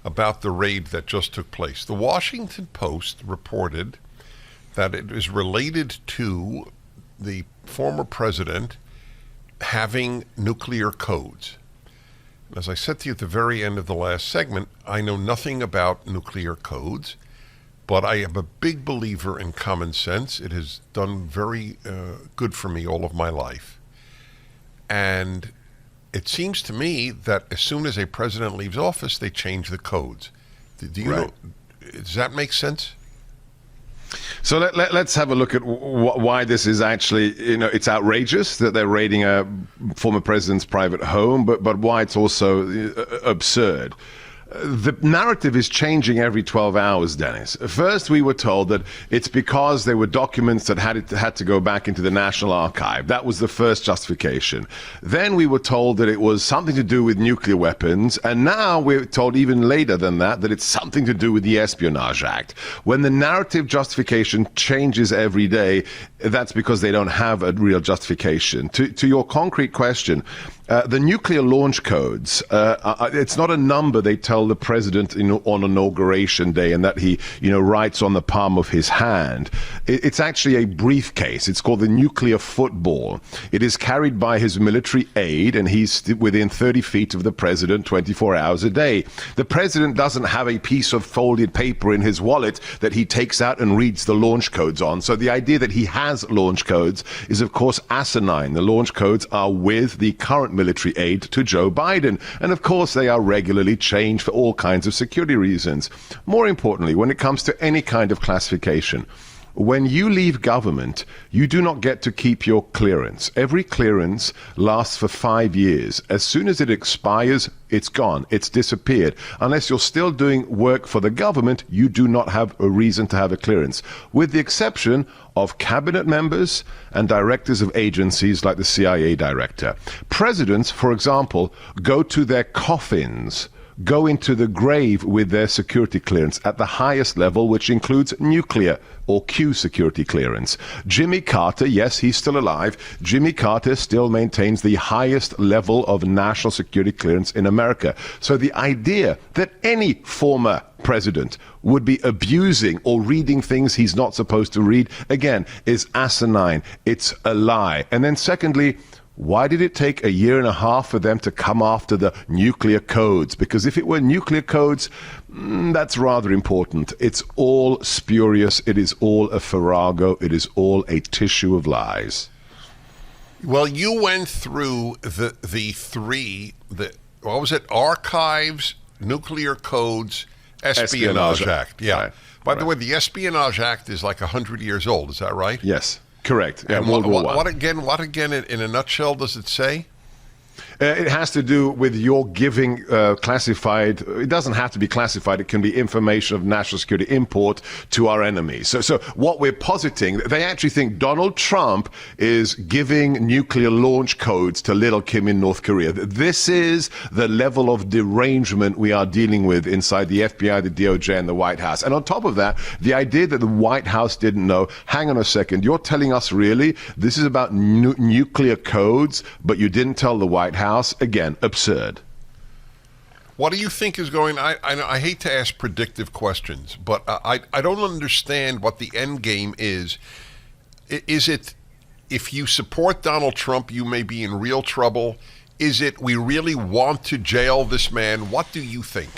about the raid that just took place. The Washington Post reported that it is related to the former president having nuclear codes. As I said to you at the very end of the last segment, I know nothing about nuclear codes, but I am a big believer in common sense. It has done very good for me all of my life. And it seems to me that as soon as a president leaves office, they change the codes. Do you know? Does that make sense? So let's have a look at why this is actually, it's outrageous that they're raiding a former president's private home, but why it's also absurd. The narrative is changing every 12 hours, Dennis. First, we were told that it's because there were documents that had to go back into the National Archive. That was the first justification. Then we were told that it was something to do with nuclear weapons. And now we're told even later than that it's something to do with the Espionage Act. When the narrative justification changes every day, that's because they don't have a real justification. To your concrete question, the nuclear launch codes, it's not a number they tell the president on inauguration day and that he, writes on the palm of his hand. It's actually a briefcase. It's called the nuclear football. It is carried by his military aide, and he's within 30 feet of the president 24 hours a day. The president doesn't have a piece of folded paper in his wallet that he takes out and reads the launch codes on. So the idea that he has launch codes is, of course, asinine. The launch codes are with the current military aid to Joe Biden. And of course, they are regularly changed for all kinds of security reasons. More importantly, when it comes to any kind of classification, when you leave government, you do not get to keep your clearance. Every clearance lasts for 5 years. As soon as it expires, it's gone. It's disappeared. Unless you're still doing work for the government, you do not have a reason to have a clearance, with the exception of cabinet members and directors of agencies like the CIA director. Presidents, for example, go to their coffins, go into the grave with their security clearance at the highest level, which includes nuclear or Q security clearance. Jimmy Carter, yes, he's still alive. Jimmy Carter still maintains the highest level of national security clearance in America. So the idea that any former president would be abusing or reading things he's not supposed to read, again, is asinine. It's a lie. And then secondly, why did it take 1.5 years for them to come after the nuclear codes? Because if it were nuclear codes, that's rather important. It's all spurious. It is all a farrago. It is all a tissue of lies. Well, you went through the three, what was it? Archives, nuclear codes, Espionage Act. Yeah. Right. By the way, the Espionage Act is like 100 years old. Is that right? Yes. Correct. And what again, in a nutshell, does it say? It has to do with your giving classified. It doesn't have to be classified. It can be information of national security import to our enemies. So what we're positing, they actually think Donald Trump is giving nuclear launch codes to little Kim in North Korea. This is the level of derangement we are dealing with inside the FBI, the DOJ, and the White House. And on top of that, the idea that the White House didn't know, hang on a second, you're telling us really this is about nuclear codes, but you didn't tell the White House? Again, absurd. What do you think is going on? I hate to ask predictive questions, but I don't understand what the end game is. Is it if you support Donald Trump, you may be in real trouble? Is it we really want to jail this man? What do you think?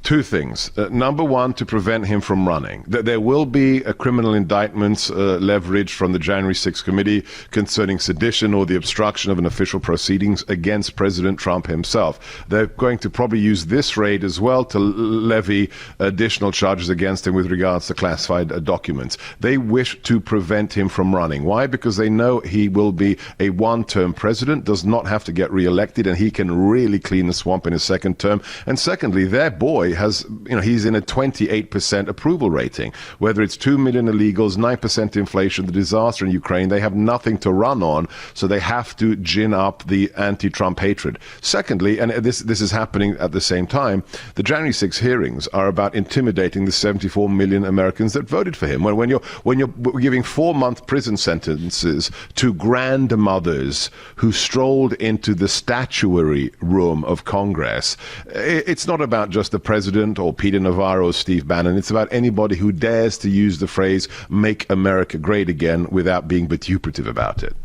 Two things. Number one, to prevent him from running. There will be a criminal indictments leveraged from the January 6th committee concerning sedition or the obstruction of an official proceedings against President Trump himself. They're going to probably use this raid as well to levy additional charges against him with regards to classified documents. They wish to prevent him from running. Why? Because they know he will be a one-term president, does not have to get reelected, and he can really clean the swamp in his second term. And secondly, their boy he's in a 28% approval rating. Whether it's 2 million illegals, 9% inflation, the disaster in Ukraine, they have nothing to run on, so they have to gin up the anti-Trump hatred. Secondly, and this is happening at the same time, the January 6 hearings are about intimidating the 74 million Americans that voted for him. When you're giving 4-month prison sentences to grandmothers who strolled into the statuary room of Congress, it's not about just the president president or Peter Navarro or Steve Bannon. It's about anybody who dares to use the phrase "Make America Great Again" without being vituperative about it.